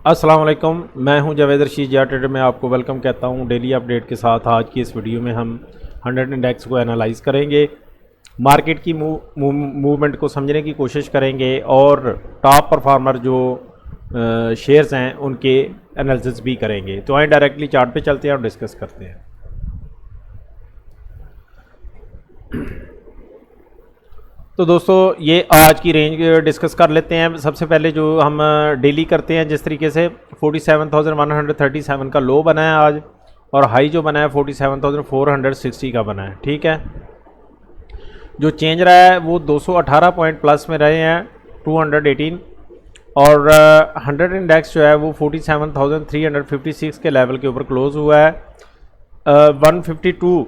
अस्सलाम वालेकुम, मैं हूं जावेद रशीद। या ट्रेडर में आपको वेलकम कहता हूं। डेली अपडेट के साथ आज की इस वीडियो में हम 100 इंडेक्स को एनालाइज करेंगे, मार्केट की मूवमेंट को समझने की कोशिश करेंगे और टॉप परफॉर्मर जो शेयर्स हैं उनके एनालिसिस भी करेंगे। तो आए डायरेक्टली चार्ट पे चलते हैं और डिस्कस करते हैं। तो दोस्तों ये आज की रेंज डिस्कस कर लेते हैं। सबसे पहले जो हम डेली करते हैं जिस तरीके से 47,137 का लो बना है आज, और हाई जो बना है 47,460 का बना है। ठीक है, जो चेंज रहा है वो 218 पॉइंट प्लस में रहे हैं 218, और 100 इंडेक्स जो है वो 47,356 के लेवल के ऊपर क्लोज हुआ है। 152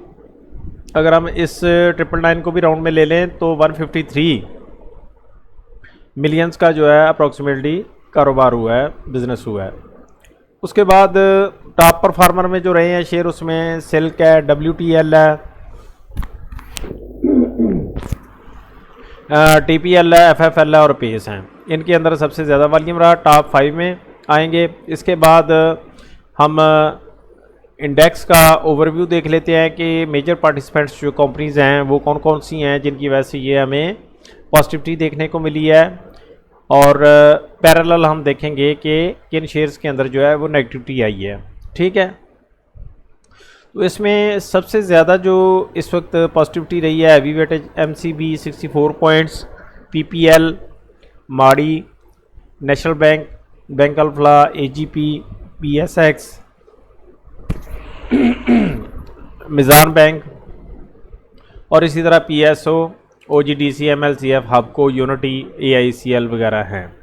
अगर हम इस 999 को भी राउंड में ले लें तो 153 मिलियंस का जो है अप्रॉक्सीमेटली कारोबार हुआ है, बिजनेस हुआ है। उसके बाद टॉप परफॉर्मर में जो रहे हैं शेयर, उसमें सिल्क है, WTL है, TPL है, FFL है और पेस हैं। इनके अंदर सबसे ज़्यादा वॉल्यूम रहा, टॉप 5 में आएंगे। इसके बाद हम इंडेक्स का ओवरव्यू देख लेते हैं कि मेजर पार्टिसिपेंट्स जो कंपनीज हैं वो कौन कौन सी हैं जिनकी वजह से ये हमें पॉजिटिविटी देखने को मिली है, और पैरेलल हम देखेंगे कि किन शेयर्स के अंदर जो है वो नेगेटिविटी आई है। ठीक है, तो इसमें सबसे ज़्यादा जो इस वक्त पॉजिटिविटी रही है heavy weightage MCB 64 points, PPL, माड़ी, national bank, bank Alfalah, AGP, PSX, Meezan bank और इसी तरह PSO, OGDC, MLCF, हबको, unity, AICL वगैरह हैं।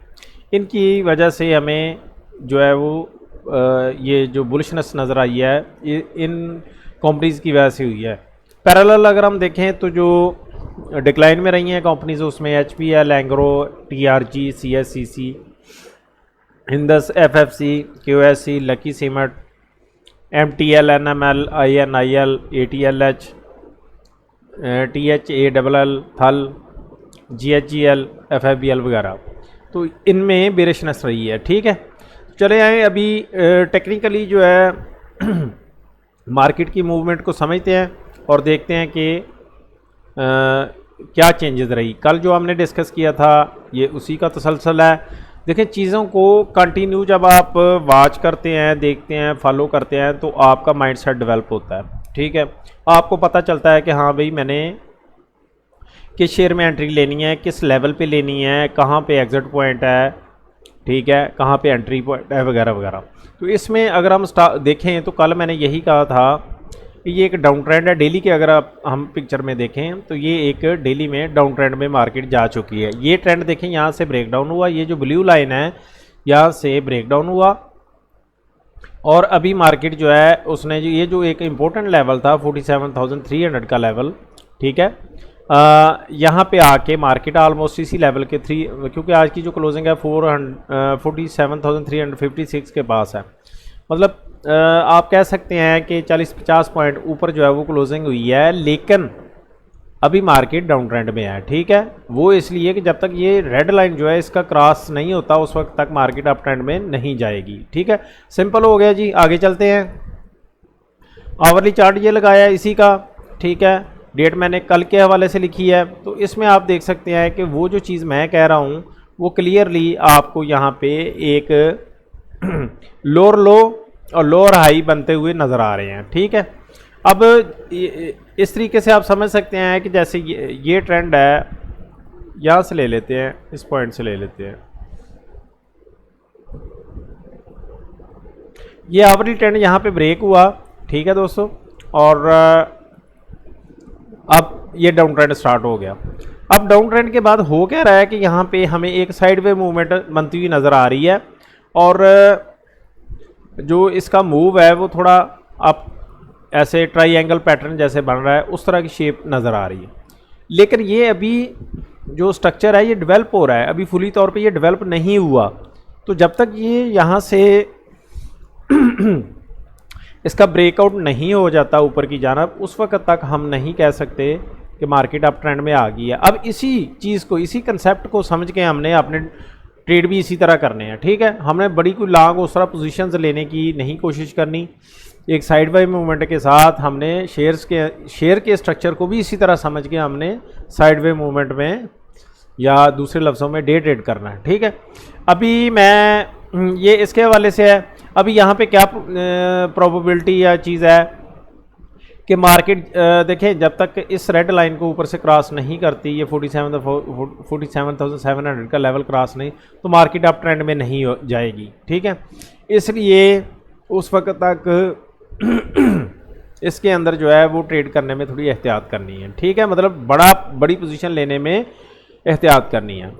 इनकी वजह से हमें जो है वो ये जो बुलिशनेस नज़र आई है इन कंपनीज़ की वजह से हुई है। पैरेलल अगर हम देखें तो जो डिक्लाइन में रही हैं कंपनीज उसमें HPL, Engro, TRG, CSCC, हिंदस, FFC, QSC, lucky cement, MTL, NML, INIL, ATLH, THALL, थल, GHGL, FFBL वगैरह, तो इनमें बेरिशनेस रही है। ठीक है, चले आए अभी टेक्निकली जो है मार्केट की मूवमेंट को समझते हैं और देखते हैं कि क्या चेंजेस रही। कल जो हमने डिस्कस किया था ये उसी का तसलसल है। देखिए, चीज़ों को कंटिन्यू जब आप वॉच करते हैं, देखते हैं, फॉलो करते हैं तो आपका माइंडसेट डेवलप होता है। ठीक है, आपको पता चलता है कि हाँ भाई मैंने किस शेयर में एंट्री लेनी है, किस लेवल पे लेनी है, कहाँ पे एग्जिट पॉइंट है, ठीक है, कहाँ पे एंट्री पॉइंट है वगैरह वगैरह। तो इसमें अगर हम देखें तो कल मैंने यही कहा था कि ये एक डाउन ट्रेंड है डेली के। अगर हम पिक्चर में देखें तो ये एक डेली में डाउन ट्रेंड में मार्केट जा चुकी है। ये ट्रेंड देखें, यहाँ से ब्रेक डाउन हुआ, ये जो ब्लू लाइन है यहाँ से ब्रेक डाउन हुआ, और अभी मार्केट जो है उसने जो ये जो एक इम्पोर्टेंट लेवल था 47,300 का लेवल, ठीक है, यहाँ पे आके मार्केट ऑलमोस्ट इसी लेवल के क्योंकि आज की जो क्लोजिंग है 47,356 के पास है। मतलब आप कह सकते हैं कि 40-50 पॉइंट ऊपर जो है वो क्लोजिंग हुई है, लेकिन अभी मार्केट डाउन ट्रेंड में है। ठीक है, वो इसलिए कि जब तक ये रेड लाइन जो है इसका क्रॉस नहीं होता उस वक्त तक मार्केट अप ट्रेंड में नहीं जाएगी। ठीक है, सिंपल हो गया जी। आगे चलते हैं। आवरली चार्ट ये लगाया है इसी का। ठीक है, डेट मैंने कल के हवाले से लिखी है, तो इसमें आप देख सकते हैं कि वो जो चीज़ मैं कह रहा हूँ वो क्लियरली आपको यहाँ पे एक लोअर लो और लोअर हाई बनते हुए नज़र आ रहे हैं। ठीक है, अब इस तरीके से आप समझ सकते हैं कि जैसे ये ट्रेंड है, यहाँ से ले लेते हैं, इस पॉइंट से ले लेते हैं, ये आवरली ट्रेंड यहाँ पे ब्रेक हुआ। ठीक है दोस्तों, और अब ये डाउन ट्रेंड स्टार्ट हो गया। अब डाउन ट्रेंड के बाद हो क्या रहा है कि यहाँ पे हमें एक साइड वे मूवमेंट बनती हुई नज़र आ रही है, और जो इसका मूव है वो थोड़ा अब ऐसे ट्राइंगल पैटर्न जैसे बन रहा है, उस तरह की शेप नज़र आ रही है। लेकिन ये अभी जो स्ट्रक्चर है ये डेवलप हो रहा है, अभी फुली तौर पे ये डेवलप नहीं हुआ। तो जब तक ये यहाँ से इसका ब्रेकआउट नहीं हो जाता ऊपर की जानब, उस वक्त तक हम नहीं कह सकते कि मार्केट अप ट्रेंड में आ गई है। अब इसी चीज़ को, इसी कंसेप्ट को समझ के हमने अपने ट्रेड भी इसी तरह करने हैं, ठीक है। हमने बड़ी कोई लॉन्ग उस तरह पोजीशंस लेने की नहीं कोशिश करनी। एक साइड बाई मूवमेंट के साथ हमने शेयर के स्ट्रक्चर को भी इसी तरह समझ के हमने साइड वे मूवमेंट में या दूसरे लफ्ज़ों में डे ट्रेड करना है, ठीक है। अभी मैं ये इसके हवाले से है। अभी यहाँ पे क्या प्रोबेबिलिटी या चीज़ है कि मार्केट देखें जब तक इस रेड लाइन को ऊपर से क्रॉस नहीं करती, ये 47,700 का लेवल क्रॉस नहीं, तो मार्केट अप ट्रेंड में नहीं जाएगी, ठीक है। इसलिए उस वक्त तक इसके अंदर जो है वो ट्रेड करने में थोड़ी एहतियात करनी है, ठीक है। मतलब बड़ी पोजीशन लेने में एहतियात करनी है।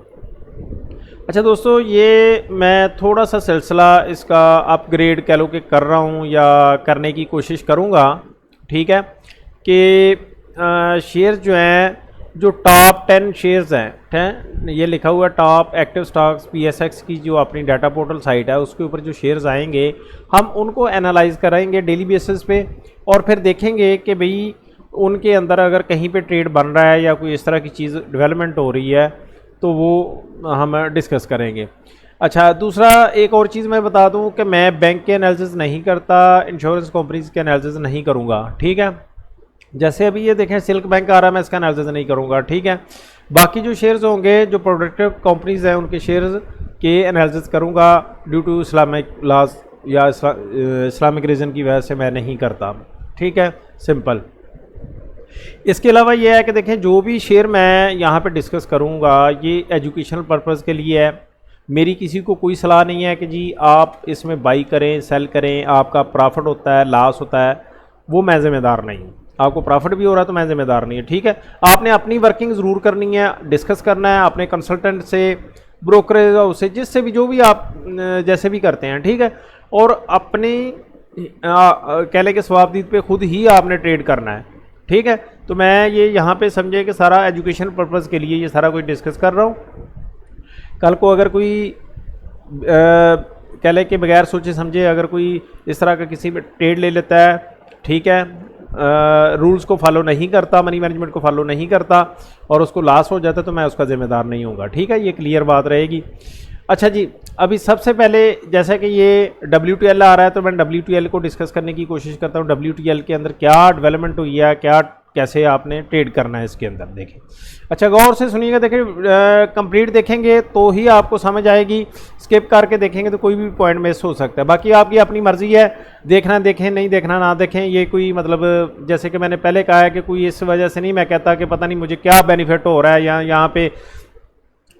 अच्छा दोस्तों, ये मैं थोड़ा सा सिलसिला इसका अपग्रेड कह लो कि कर रहा हूँ या करने की कोशिश करूँगा, ठीक है। कि शेयर जो हैं, जो टॉप 10 शेयर्स हैं, ये लिखा हुआ टॉप एक्टिव स्टॉक्स PSX की जो अपनी डाटा पोर्टल साइट है, उसके ऊपर जो शेयर्स आएंगे हम उनको एनालाइज कराएंगे डेली बेसिस पे, और फिर देखेंगे कि भाई उनके अंदर अगर कहीं पे ट्रेड बन रहा है या कोई इस तरह की चीज़ डेवलपमेंट हो रही है तो वो हम डिस्कस करेंगे। अच्छा, दूसरा एक और चीज़ मैं बता दूं कि मैं बैंक के एनालिसिस नहीं करता, इंश्योरेंस कंपनीज के एनालिसिस नहीं करूंगा, ठीक है। जैसे अभी ये देखें सिल्क बैंक आ रहा है, मैं इसका एनालिसिस नहीं करूंगा, ठीक है। बाकी जो शेयर्स होंगे, जो प्रोडक्टिव कंपनीज हैं, उनके शेयर्स के एनालिसिस करूंगा। ड्यू टू इस्लामिक लॉज या इस्लामिक रीज़न की वजह से मैं नहीं करता, ठीक है, सिंपल। इसके अलावा ये है कि देखें जो भी शेयर मैं यहाँ पे डिस्कस करूँगा ये एजुकेशनल पर्पज़ के लिए है। मेरी किसी को कोई सलाह नहीं है कि जी आप इसमें बाई करें, सेल करें, आपका प्रॉफिट होता है, लॉस होता है, वो मैं ज़िम्मेदार नहीं हूँ। आपको प्रॉफिट भी हो रहा है तो मैं ज़िम्मेदार नहीं है, ठीक है। आपने अपनी वर्किंग ज़रूर करनी है, डिस्कस करना है अपने कंसल्टेंट से, ब्रोकरेज हाउस से, जिससे भी, जो भी आप जैसे भी करते हैं, ठीक है। और अपने कह लें कि स्वाबदीद पे खुद ही आपने ट्रेड करना है, ठीक है। तो मैं ये यहाँ पे समझे कि सारा एजुकेशन पर्पज़ के लिए ये सारा कुछ डिस्कस कर रहा हूँ। कल को अगर कोई कह लें कि बगैर सोचे समझे अगर कोई इस तरह का किसी में ट्रेड ले लेता है, ठीक है, रूल्स को फॉलो नहीं करता, मनी मैनेजमेंट को फॉलो नहीं करता और उसको लॉस हो जाता है, तो मैं उसका ज़िम्मेदार नहीं होऊंगा, ठीक है। ये क्लियर बात रहेगी। अच्छा जी, अभी सबसे पहले जैसा कि ये WTL आ रहा है तो मैं WTL को डिस्कस करने की कोशिश करता हूँ। WTL के अंदर क्या डेवलपमेंट हुई है, क्या कैसे आपने ट्रेड करना है इसके अंदर, देखें। अच्छा, गौर से सुनिएगा, देखें कंप्लीट देखेंगे तो ही आपको समझ आएगी, स्किप करके देखेंगे तो कोई भी पॉइंट मिस हो सकता है। बाकी आपकी अपनी मर्जी है, देखना देखें, नहीं देखना ना देखें। ये कोई मतलब जैसे कि मैंने पहले कहा है कि कोई इस वजह से नहीं मैं कहता कि पता नहीं मुझे क्या बेनिफिट हो रहा है या यहाँ पे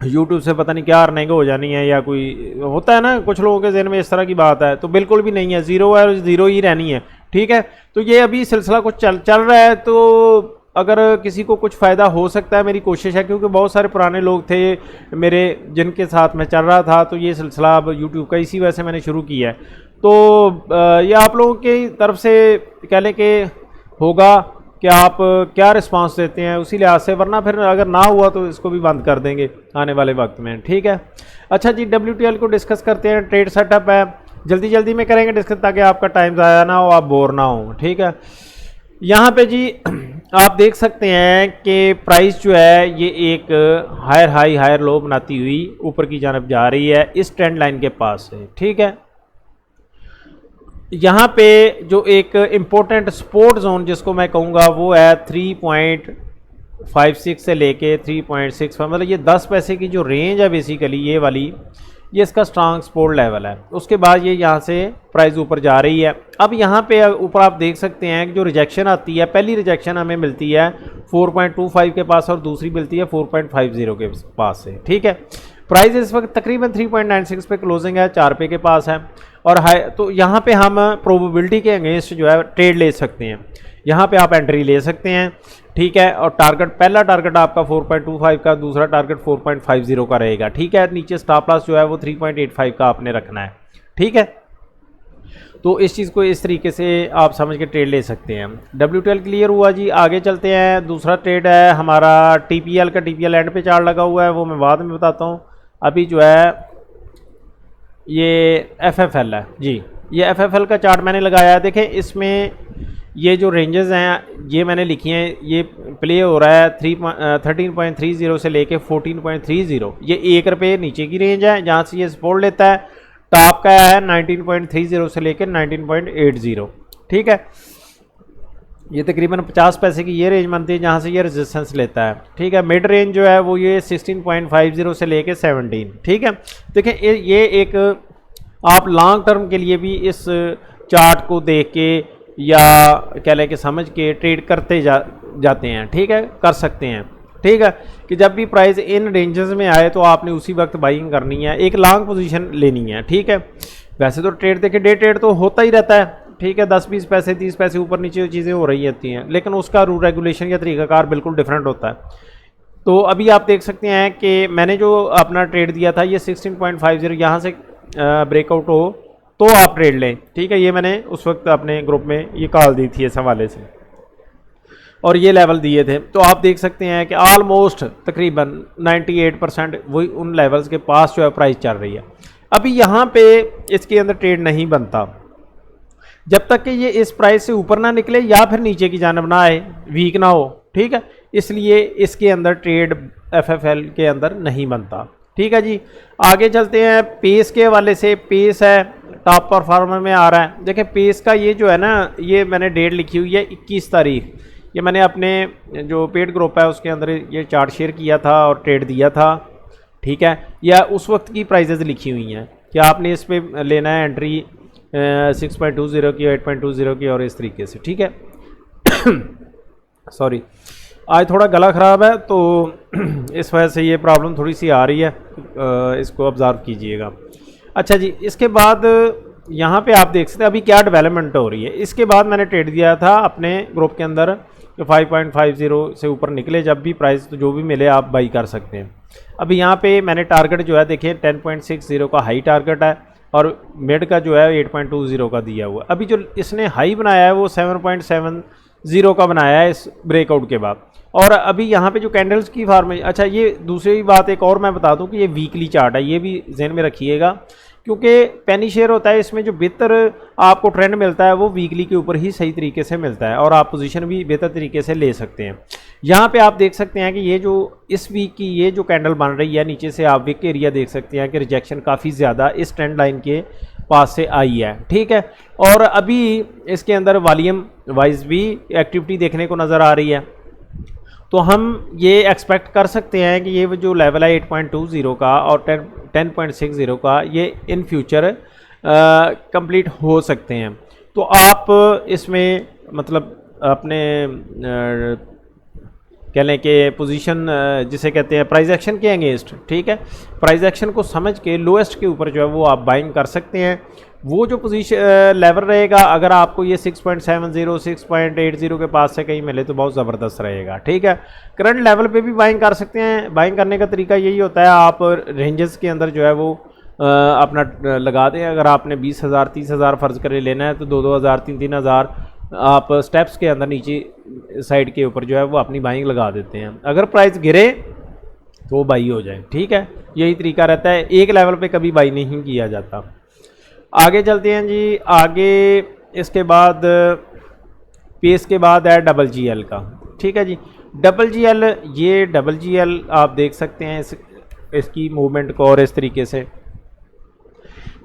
यूट्यूब से पता नहीं क्या अर्निंग हो जानी है, या कोई होता है ना कुछ लोगों के ज़हन में इस तरह की बात है, तो बिल्कुल भी नहीं है। ज़ीरो है और ज़ीरो ही रहनी है, ठीक है। तो ये अभी सिलसिला कुछ चल रहा है, तो अगर किसी को कुछ फ़ायदा हो सकता है, मेरी कोशिश है, क्योंकि बहुत सारे पुराने लोग थे मेरे जिनके साथ मैं चल रहा था, तो ये सिलसिला अब यूट्यूब का इसी वजह से मैंने शुरू किया है। तो ये आप लोगों की तरफ से कह लें कि होगा कि आप क्या रिस्पांस देते हैं उसी लिहाज से, वरना फिर अगर ना हुआ तो इसको भी बंद कर देंगे आने वाले वक्त में, ठीक है। अच्छा जी, WTL को डिस्कस करते हैं। ट्रेड सेटअप है, जल्दी जल्दी में करेंगे डिस्कस ताकि आपका टाइम ज़ाया ना हो, आप बोर ना हो, ठीक है। यहाँ पे जी आप देख सकते हैं कि प्राइस जो है ये एक हायर हाई हायर लो बनाती हुई ऊपर की जानब जा रही है इस ट्रेंड लाइन के पास से, ठीक है। यहाँ पे जो एक इम्पोर्टेंट सपोर्ट जोन जिसको मैं कहूँगा वो है 3.56 से लेके 3.65, मतलब ये 10 पैसे की जो रेंज है बेसिकली ये वाली, ये इसका स्ट्रांग सपोर्ट लेवल है। उसके बाद ये यहाँ से प्राइस ऊपर जा रही है। अब यहाँ पे ऊपर आप देख सकते हैं कि जो रिजेक्शन आती है, पहली रिजेक्शन हमें मिलती है 4.25 के पास और दूसरी मिलती है 4.50 के पास से, ठीक है। प्राइस इस वक्त तकरीबन 3.96 पे क्लोजिंग है, 4 पे के पास है और हाई, तो यहाँ पे हम प्रोबेबिलिटी के अगेंस्ट जो है ट्रेड ले सकते हैं। यहाँ पे आप एंट्री ले सकते हैं, ठीक है। और टारगेट, पहला टारगेट आपका 4.25 का, दूसरा टारगेट 4.50 का रहेगा, ठीक है। नीचे स्टॉप लॉस जो है वो 3.85 का आपने रखना है, ठीक है। तो इस चीज़ को इस तरीके से आप समझ के ट्रेड ले सकते हैं। WTL क्लियर हुआ जी, आगे चलते हैं। दूसरा ट्रेड है हमारा TPL का। TPL एंड पे चार्ट लगा हुआ है, वो मैं बाद में बताता हूँ। अभी जो है ये FFL है जी, ये FFL का चार्ट मैंने लगाया है। देखें इसमें ये जो रेंजेस हैं ये मैंने लिखी हैं, ये प्ले हो रहा है 13.30 से लेके 14.30। ये ₹1 नीचे की रेंज है जहाँ से ये सपोर्ट लेता है। टॉप का है 19.30 से लेकर 19.80। ठीक है, ये तकरीबन 50 पैसे की ये रेंज बनती है जहाँ से ये रेजिस्टेंस लेता है। ठीक है, मिड रेंज जो है वो ये 16.50 से लेके 17। ठीक है, देखिए ये एक आप लॉन्ग टर्म के लिए भी इस चार्ट को देख के या कह लें कि समझ के ट्रेड करते जाते हैं। ठीक है, कर सकते हैं। ठीक है, कि जब भी प्राइस इन रेंजेस में आए तो आपने उसी वक्त बाइंग करनी है, एक लॉन्ग पोजीशन लेनी है। ठीक है, वैसे तो ट्रेड देखिए डे ट्रेड तो होता ही रहता है। ठीक है, 10-20 पैसे 30 पैसे ऊपर नीचे चीज़ें हो रही होती हैं, लेकिन उसका रूल रेगुलेशन या तरीकाकार बिल्कुल डिफरेंट होता है। तो अभी आप देख सकते हैं कि मैंने जो अपना ट्रेड दिया था ये 16.50 यहाँ से ब्रेकआउट हो तो आप ट्रेड लें। ठीक है, ये मैंने उस वक्त अपने ग्रुप में ये कॉल दी थी इस हवाले से और ये लेवल दिए थे। तो आप देख सकते हैं कि ऑलमोस्ट तकरीबन 98% वही उन लेवल्स के पास जो है प्राइस चल रही है। अभी यहाँ पे इसके अंदर ट्रेड नहीं बनता जब तक कि ये इस प्राइस से ऊपर ना निकले या फिर नीचे की जानब ना आए, वीक ना हो। ठीक है, इसलिए इसके अंदर ट्रेड एफएफएल के अंदर नहीं बनता। ठीक है जी, आगे चलते हैं पेस के हवाले से। पेस है टॉप परफॉर्मर में आ रहा है। देखिए पेस का ये जो है ना, ये मैंने डेट लिखी हुई है 21 तारीख। ये मैंने अपने जो पेड ग्रुप है उसके अंदर ये चार्ट शेयर किया था और ट्रेड दिया था। ठीक है, या उस वक्त की प्राइजेज़ लिखी हुई हैं कि आपने इस पर लेना है एंट्री 6.20 की, 8.20 की और इस तरीके से। ठीक है सॉरी, आज थोड़ा गला ख़राब है तो इस वजह से ये प्रॉब्लम थोड़ी सी आ रही है, इसको ऑब्ज़र्व कीजिएगा। अच्छा जी, इसके बाद यहाँ पे आप देख सकते हैं अभी क्या डेवलपमेंट हो रही है। इसके बाद मैंने ट्रेड दिया था अपने ग्रुप के अंदर कि 5.50 से ऊपर निकले जब भी प्राइस तो जो भी मिले आप बाई कर सकते हैं। अभी यहाँ पे मैंने टारगेट जो है देखिए 10.60 का हाई टारगेट है और मिड का जो है 8.20 का दिया हुआ है। अभी जो इसने हाई बनाया है वो 7.70 का बनाया है इस ब्रेकआउट के बाद। और अभी यहाँ पे जो कैंडल्स की फॉर्मेशन, अच्छा ये दूसरी बात एक और मैं बता दूं कि ये वीकली चार्ट है, ये भी ध्यान में रखिएगा क्योंकि पेनी शेयर होता है, इसमें जो बेहतर आपको ट्रेंड मिलता है वो वीकली के ऊपर ही सही तरीके से मिलता है और आप पोजीशन भी बेहतर तरीके से ले सकते हैं। यहाँ पे आप देख सकते हैं कि ये जो इस वीक की ये जो कैंडल बन रही है नीचे से आप वीक एरिया देख सकते हैं कि रिजेक्शन काफ़ी ज़्यादा इस ट्रेंड लाइन के पास से आई है। ठीक है, और अभी इसके अंदर वॉल्यूम वाइज भी एक्टिविटी देखने को नज़र आ रही है, तो हम ये एक्सपेक्ट कर सकते हैं कि ये जो लेवल है 8.20 का और 10.60 का ये इन फ्यूचर कंप्लीट हो सकते हैं। तो आप इसमें मतलब अपने कह लें कि पोजीशन जिसे कहते हैं प्राइस एक्शन के अगेंस्ट, ठीक है, प्राइस एक्शन को समझ के लोएस्ट के ऊपर जो है वो आप बाइंग कर सकते हैं। वो जो पोजीशन लेवल रहेगा अगर आपको ये 6.70 6.80 के पास से कहीं मिले तो बहुत ज़बरदस्त रहेगा। ठीक है, करंट लेवल पे भी बाइंग कर सकते हैं। बाइंग करने का तरीका यही होता है, आप रेंजेस के अंदर जो है वो अपना लगा दें। अगर आपने 20,000 30,000 फ़र्ज़ करे लेना है तो 2-2 हज़ार 3-3 हज़ार आप स्टेप्स के अंदर नीचे साइड के ऊपर जो है वो अपनी बाइंग लगा देते हैं। अगर प्राइस गिरे तो वो बाई हो जाए। ठीक है, यही तरीका रहता है, एक लेवल पे कभी बाई नहीं किया जाता। आगे चलते हैं जी, आगे इसके बाद पेस के बाद है WGL का। ठीक है जी, WGL, ये WGL आप देख सकते हैं इसकी मूवमेंट को और इस तरीके से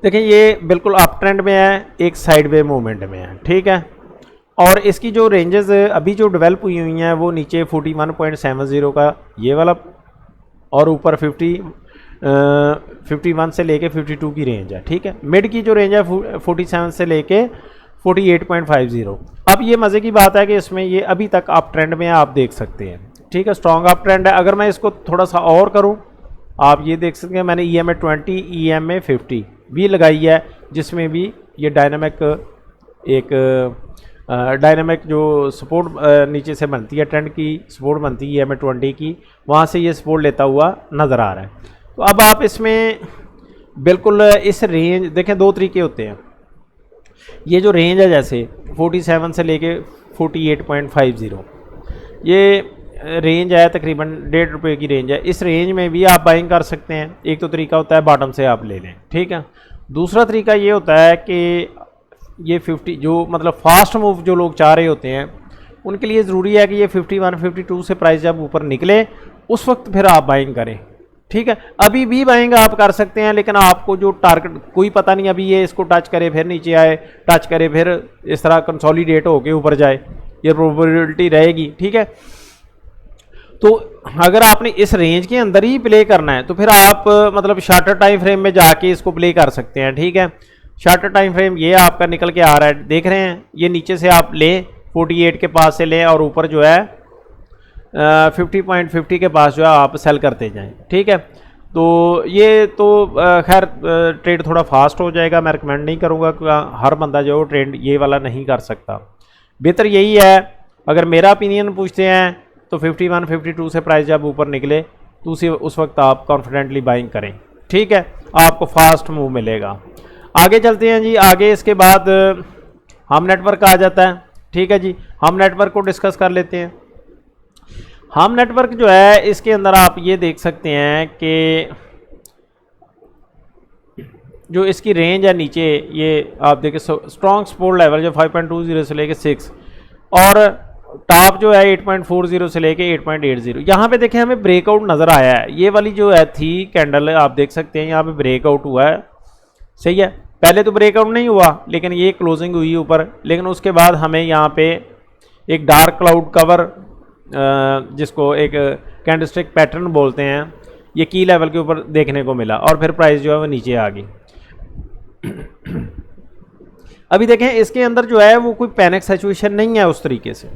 देखें, ये बिल्कुल अप ट्रेंड में है, एक साइडवे मूवमेंट में है। ठीक है, और इसकी जो रेंजेस अभी जो डेवलप हुई हैं वो नीचे 41.70 का ये वाला और ऊपर 51 से लेके 52 की रेंज है। ठीक है, मिड की जो रेंज है 47 से लेके 48.50। अब ये मज़े की बात है कि इसमें ये अभी तक अप ट्रेंड में आप देख सकते हैं। ठीक है, स्ट्रॉन्ग अप ट्रेंड है। अगर मैं इसको थोड़ा सा और करूं, आप ये देख सकते हैं मैंने EMA 20 EMA 50 भी लगाई है, जिसमें भी ये डायनामिक जो सपोर्ट नीचे से बनती है, ट्रेंड की सपोर्ट बनती है EMA 20 की, वहाँ से ये सपोर्ट लेता हुआ नज़र आ रहा है। तो अब आप इसमें बिल्कुल इस रेंज देखें, दो तरीके होते हैं। ये जो रेंज है जैसे 47 से लेके 48.50, ये रेंज है तकरीबन ₹1.5 की रेंज है। इस रेंज में भी आप बाइंग कर सकते हैं। एक तो तरीका होता है बॉटम से आप ले लें। ठीक है, दूसरा तरीका ये होता है कि ये 50 जो मतलब फास्ट मूव जो लोग चाह रहे होते हैं उनके लिए ज़रूरी है कि ये 51 52 से प्राइस जब ऊपर निकले उस वक्त फिर आप बाइंग करें। ठीक है, अभी भी बाइंग आप कर सकते हैं, लेकिन आपको जो टारगेट कोई पता नहीं, अभी ये इसको टच करे फिर नीचे आए, टच करे फिर इस तरह कंसोलिडेट होके ऊपर जाए, ये प्रोबेबिलिटी रहेगी। ठीक है, तो अगर आपने इस रेंज के अंदर ही प्ले करना है तो फिर आप मतलब शार्टर टाइम फ्रेम में जाके इसको प्ले कर सकते हैं। ठीक है, शार्टर टाइम फ्रेम ये आपका निकल के आ रहा है, देख रहे हैं, ये नीचे से आप लें 48 के पास से लें और ऊपर जो है 50.50 के पास जो है आप सेल करते जाएं। ठीक है, तो ये तो खैर ट्रेड थोड़ा फास्ट हो जाएगा, मैं रिकमेंड नहीं करूँगा कि हर बंदा जो ट्रेड ये वाला नहीं कर सकता। बेहतर यही है, अगर मेरा ओपिनियन पूछते हैं तो 51 52 से प्राइस जब ऊपर निकले तो उस वक्त आप कॉन्फिडेंटली बाइंग करें। ठीक है, आपको फास्ट मूव मिलेगा। आगे चलते हैं जी, आगे इसके बाद हम नेटवर्क आ जाता है। ठीक है जी, हम नेटवर्क को डिस्कस कर लेते हैं। हम नेटवर्क जो है इसके अंदर आप ये देख सकते हैं कि जो इसकी रेंज है नीचे, ये आप देखें स्ट्रॉन्ग सपोर्ट लेवल जो 5.20 से लेके 6 और टॉप जो है 8.40 से लेके 8.80। यहाँ पे देखें हमें ब्रेकआउट नज़र आया है, ये वाली जो है थी कैंडल आप देख सकते हैं, यहाँ पे ब्रेकआउट हुआ है। सही है, पहले तो ब्रेकआउट नहीं हुआ लेकिन ये क्लोजिंग हुई ऊपर, लेकिन उसके बाद हमें यहाँ पे एक डार्क क्लाउड कवर जिसको एक कैंडलस्टिक पैटर्न बोलते हैं, ये की लेवल के ऊपर देखने को मिला और फिर प्राइस जो है वो नीचे आ गई। अभी देखें इसके अंदर जो है वो कोई पैनिक सिचुएशन नहीं है उस तरीके से,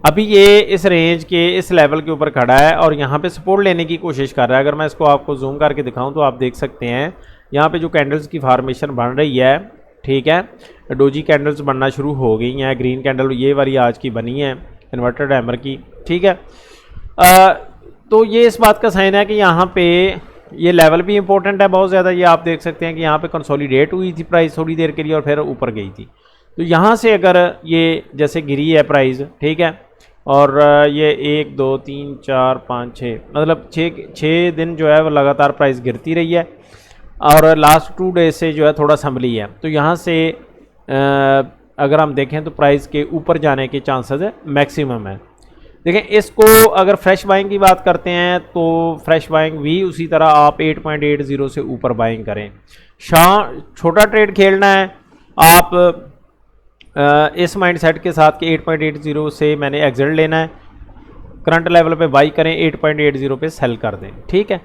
अभी ये इस रेंज के इस लेवल के ऊपर खड़ा है और यहाँ पे सपोर्ट लेने की कोशिश कर रहा है। अगर मैं इसको आपको जूम करके दिखाऊं तो आप देख सकते हैं यहाँ पे जो कैंडल्स की फॉर्मेशन बन रही है। ठीक है, डोजी कैंडल्स बनना शुरू हो गई हैं, ग्रीन कैंडल ये वाली आज की बनी है इन्वर्टेड हैमर की। ठीक है, तो ये इस बात का साइन है कि यहाँ पे ये लेवल भी इंपॉर्टेंट है बहुत ज़्यादा। ये आप देख सकते हैं कि यहाँ पे कंसोलिडेट हुई थी प्राइस थोड़ी देर के लिए और फिर ऊपर गई थी। तो यहाँ से अगर ये जैसे गिरी है प्राइस, ठीक है, और ये 1 2 3 4 5 6 मतलब 6 दिन जो है वो लगातार प्राइस गिरती रही है और लास्ट 2 डेज से जो है थोड़ा संभली है। तो यहाँ से अगर हम देखें तो प्राइस के ऊपर जाने के चांसेस मैक्सिमम है। देखें इसको अगर फ्रेश बाइंग की बात करते हैं तो फ्रेश बाइंग भी उसी तरह आप 8.80 से ऊपर बाइंग करें। छोटा ट्रेड खेलना है आप इस माइंडसेट के साथ कि 8.80 से मैंने एग्जिट लेना है, करंट लेवल पे बाई करें, 8.80 पे सेल कर दें। ठीक है,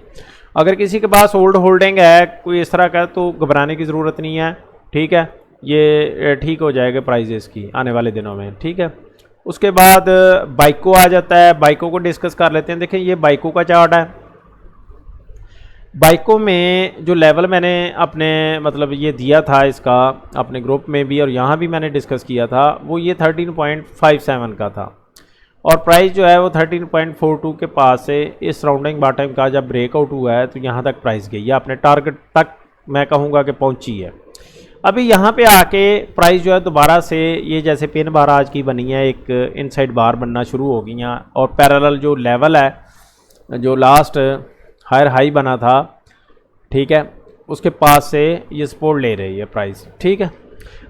अगर किसी के पास ओल्ड होल्डिंग है कोई इस तरह का तो घबराने की ज़रूरत नहीं है। ठीक है, ये ठीक हो जाएगा प्राइजेस की आने वाले दिनों में। ठीक है, उसके बाद बाइको आ जाता है, बाइको को डिस्कस कर लेते हैं। देखें ये बाइको का चार्ट है, बाइको में जो लेवल मैंने अपने मतलब ये दिया था इसका अपने ग्रुप में भी और यहाँ भी मैंने डिस्कस किया था, वो ये 13.57 का था और प्राइस जो है वो 13.42 के पास से इस सराउंडिंग बॉटम का जब ब्रेकआउट हुआ है तो यहाँ तक प्राइस गई है, अपने टारगेट तक मैं कहूँगा कि पहुँची है। अभी यहाँ पे आके प्राइस जो है दोबारा से ये जैसे पिन बार आज की बनी है, एक इनसाइड बार बनना शुरू हो गई हैं और पैरेलल जो लेवल है जो लास्ट हायर हाई बना था, ठीक है, उसके पास से ये सपोर्ट ले रही है प्राइस। ठीक है,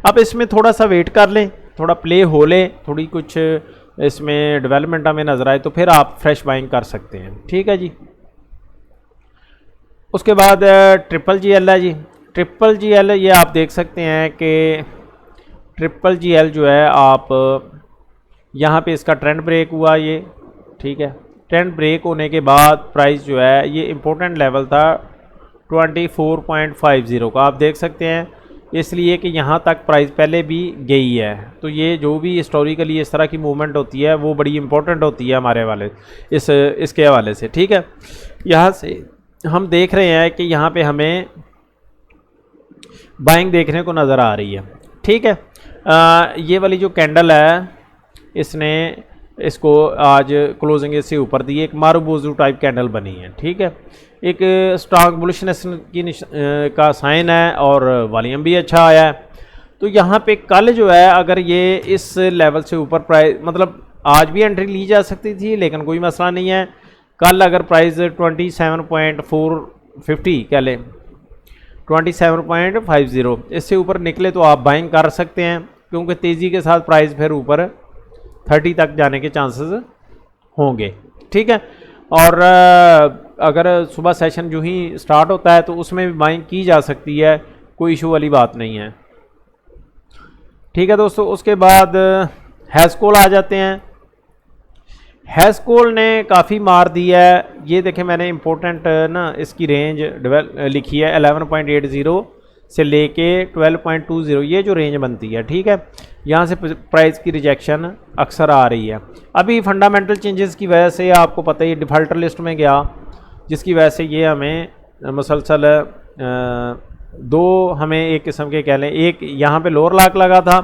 अब इसमें थोड़ा सा वेट कर लें, थोड़ा प्ले हो ले, थोड़ी कुछ इसमें डेवलपमेंट हमें नज़र आए तो फिर आप फ्रेश बाइंग कर सकते हैं। ठीक है जी, उसके बाद ट्रिपल GL है जी। ट्रिपल GL ये आप देख सकते हैं कि ट्रिपल GL जो है आप यहाँ पे इसका ट्रेंड ब्रेक हुआ ये। ठीक है, ट्रेंड ब्रेक होने के बाद प्राइस जो है ये इम्पोर्टेंट लेवल था 24.50 का, आप देख सकते हैं, इसलिए कि यहाँ तक प्राइस पहले भी गई है। तो ये जो भी हिस्टोरिकली इस तरह की मूवमेंट होती है वो बड़ी इंपॉर्टेंट होती है हमारे वाले इसके हवाले से। ठीक है, यहाँ से हम देख रहे हैं कि यहाँ पे हमें बाइंग देखने को नज़र आ रही है। ठीक है, ये वाली जो कैंडल है इसने इसको आज क्लोजिंग इससे ऊपर दी, एक मारूबोजू टाइप कैंडल बनी है। ठीक है, एक स्ट्रॉन्ग बुलिशनेस की का साइन है और वॉल्यूम भी अच्छा आया है। तो यहाँ पे कल जो है अगर ये इस लेवल से ऊपर प्राइस मतलब आज भी एंट्री ली जा सकती थी लेकिन कोई मसला नहीं है। कल अगर प्राइस 27.450 कह लें 27.50। इससे ऊपर निकले तो आप बाइंग कर सकते हैं, क्योंकि तेज़ी के साथ प्राइस फिर ऊपर 30 तक जाने के चांसेस होंगे। ठीक है, और अगर सुबह सेशन जो ही स्टार्ट होता है तो उसमें भी बाइंग की जा सकती है, कोई इशू वाली बात नहीं है। ठीक है दोस्तों, उसके बाद हैस्कोल आ जाते हैं। हैस्कोल ने काफ़ी मार दी है। ये देखें, मैंने इंपॉर्टेंट ना इसकी रेंज लिखी है 11.80 से लेके 12.20, ये जो रेंज बनती है। ठीक है, यहाँ से प्राइस की रिजेक्शन अक्सर आ रही है। अभी फंडामेंटल चेंजेस की वजह से आपको पता ही डिफ़ॉल्टर लिस्ट में गया, जिसकी वजह से ये हमें मुसलसल दो हमें एक किस्म के कह लें, एक यहाँ पे लोअर लॉक लगा था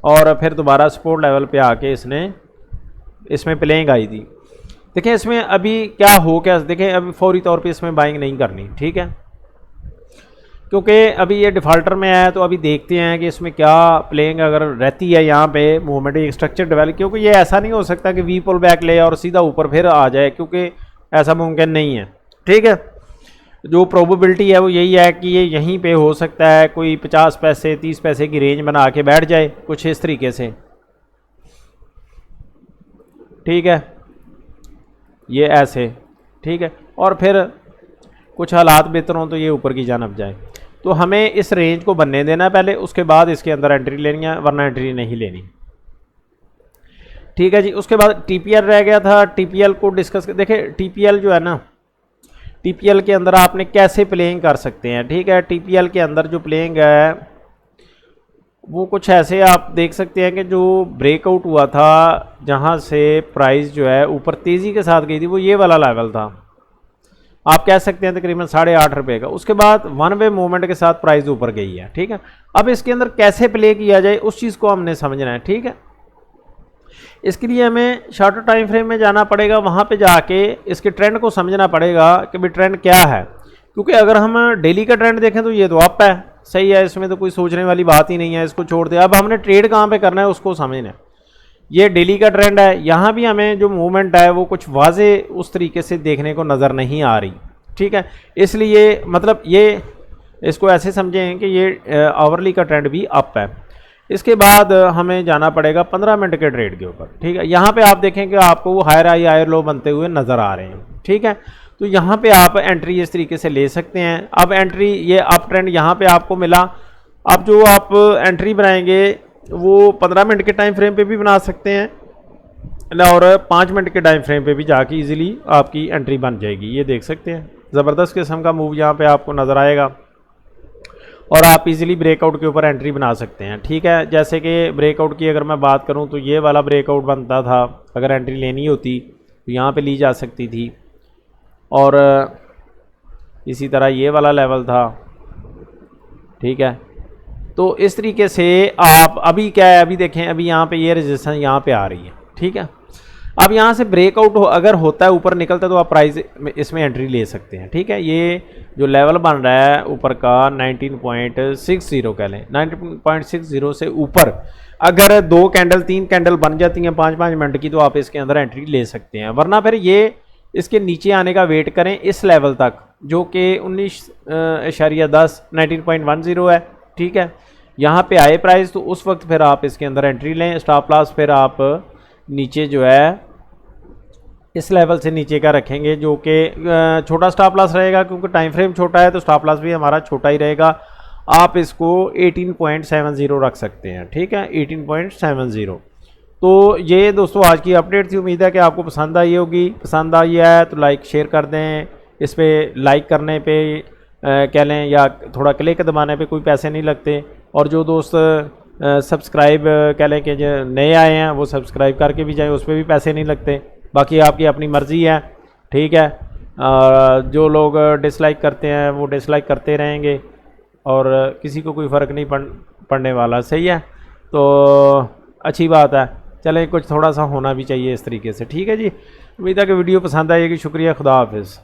और फिर दोबारा सपोर्ट लेवल पे आके इसमें प्लेइंग आई थी। देखें इसमें अभी क्या हो क्या, देखें अभी फौरी तौर पे इसमें बाइंग नहीं करनी। ठीक है, क्योंकि अभी ये डिफ़ॉल्टर में आया, तो अभी देखते हैं कि इसमें क्या प्लेइंग अगर रहती है यहाँ पे मूवमेंट, एक स्ट्रक्चर डेवलप, क्योंकि ये ऐसा नहीं हो सकता कि वी पुल बैक ले और सीधा ऊपर फिर आ जाए, क्योंकि ऐसा मुमकिन नहीं है। ठीक है, जो प्रोबेबिलिटी है वो यही है कि ये यहीं पे हो सकता है, कोई 50 पैसे 30 पैसे की रेंज बना के बैठ जाए कुछ इस तरीके से। ठीक है, ये ऐसे। ठीक है, और फिर कुछ हालात बेहतर हों तो ये ऊपर की जानब जाए। तो हमें इस रेंज को बनने देना पहले, उसके बाद इसके अंदर एंट्री लेनी है, वरना एंट्री नहीं लेनी। ठीक है जी, उसके बाद टीपीएल रह गया था। टीपीएल को डिस्कस कर, देखें टीपीएल जो है ना, टीपीएल के अंदर आपने कैसे प्लेइंग कर सकते हैं। ठीक है, टीपीएल के अंदर जो प्लेइंग है वो कुछ ऐसे आप देख सकते हैं कि जो ब्रेकआउट हुआ था, जहां से प्राइस जो है ऊपर तेज़ी के साथ गई थी, वो ये वाला लेवल था, आप कह सकते हैं तकरीबन 8.5 रुपये का। उसके बाद वन वे मूवमेंट के साथ प्राइस ऊपर गई है। ठीक है, अब इसके अंदर कैसे प्ले किया जाए उस चीज़ को हमने समझना है। ठीक है, इसके लिए हमें शॉर्टर टाइम फ्रेम में जाना पड़ेगा, वहाँ पे जाके इसके ट्रेंड को समझना पड़ेगा कि भाई ट्रेंड क्या है। क्योंकि अगर हम डेली का ट्रेंड देखें तो ये तो अप है, सही है, इसमें तो कोई सोचने वाली बात ही नहीं है, इसको छोड़ दे। अब हमने ट्रेड कहाँ पे करना है उसको समझना है। ये डेली का ट्रेंड है, यहाँ भी हमें जो मूवमेंट है वो कुछ वाजे उस तरीके से देखने को नज़र नहीं आ रही। ठीक है, इसलिए मतलब ये इसको ऐसे समझें कि ये आवरली का ट्रेंड भी अप है। इसके बाद हमें जाना पड़ेगा 15 मिनट के ट्रेड के ऊपर। ठीक है, यहाँ पे आप देखें कि आपको वो हायर हाई हायर लो बनते हुए नज़र आ रहे हैं। ठीक है, तो यहाँ पे आप एंट्री इस तरीके से ले सकते हैं। अब एंट्री ये अप ट्रेंड यहाँ पे आपको मिला, अब जो आप एंट्री बनाएंगे वो 15 मिनट के टाइम फ्रेम पे भी बना सकते हैं और 5 मिनट के टाइम फ्रेम पे भी जाके इजीली आपकी एंट्री बन जाएगी। ये देख सकते हैं, ज़बरदस्त किस्म का मूव यहाँ पे आपको नज़र आएगा और आप इजीली ब्रेकआउट के ऊपर एंट्री बना सकते हैं। ठीक है, जैसे कि ब्रेकआउट की अगर मैं बात करूँ तो ये वाला ब्रेकआउट बनता था, अगर एंट्री लेनी होती तो यहाँ पे ली जा सकती थी, और इसी तरह ये वाला लेवल था। ठीक है, तो इस तरीके से आप अभी क्या है, अभी देखें अभी यहाँ पे ये रेजिस्टेंस यहाँ पे आ रही है। ठीक है, अब यहाँ से ब्रेकआउट अगर होता है ऊपर निकलता है तो आप प्राइस इसमें एंट्री ले सकते हैं। ठीक है, ये जो लेवल बन रहा है ऊपर का 19.60 कह लें, 19.60 से ऊपर अगर 2 कैंडल 3 कैंडल बन जाती हैं 5-5 मिनट की, तो आप इसके अंदर एंट्री ले सकते हैं। वरना फिर ये इसके नीचे आने का वेट करें इस लेवल तक, जो कि 19.10 19.10 है। ठीक है, यहाँ पे आए प्राइस तो उस वक्त फिर आप इसके अंदर एंट्री लें। स्टॉप लॉस फिर आप नीचे जो है इस लेवल से नीचे का रखेंगे, जो कि छोटा स्टॉप लॉस रहेगा, क्योंकि टाइम फ्रेम छोटा है तो स्टॉप लॉस भी हमारा छोटा ही रहेगा। आप इसको 18.70 रख सकते हैं। ठीक है, 18.70। तो ये दोस्तों आज की अपडेट थी, उम्मीद है कि आपको पसंद आई होगी। पसंद आई है तो लाइक शेयर कर दें, इस पर लाइक करने पे कह लें या थोड़ा क्लिक दबाने पे कोई पैसे नहीं लगते, और जो दोस्त सब्सक्राइब कह लें कि जो नए आए हैं वो सब्सक्राइब करके भी जाएं, उस पर भी पैसे नहीं लगते। बाकी आपकी अपनी मर्ज़ी है। ठीक है, जो लोग डिसलाइक करते हैं वो डिसलाइक करते रहेंगे और किसी को कोई फ़र्क नहीं पड़ने वाला। सही है, तो अच्छी बात है। चलें, कुछ थोड़ा सा होना भी चाहिए इस तरीके से। ठीक है जी, उम्मीद है कि वीडियो पसंद आएगी। शुक्रिया, खुदा हाफिज़।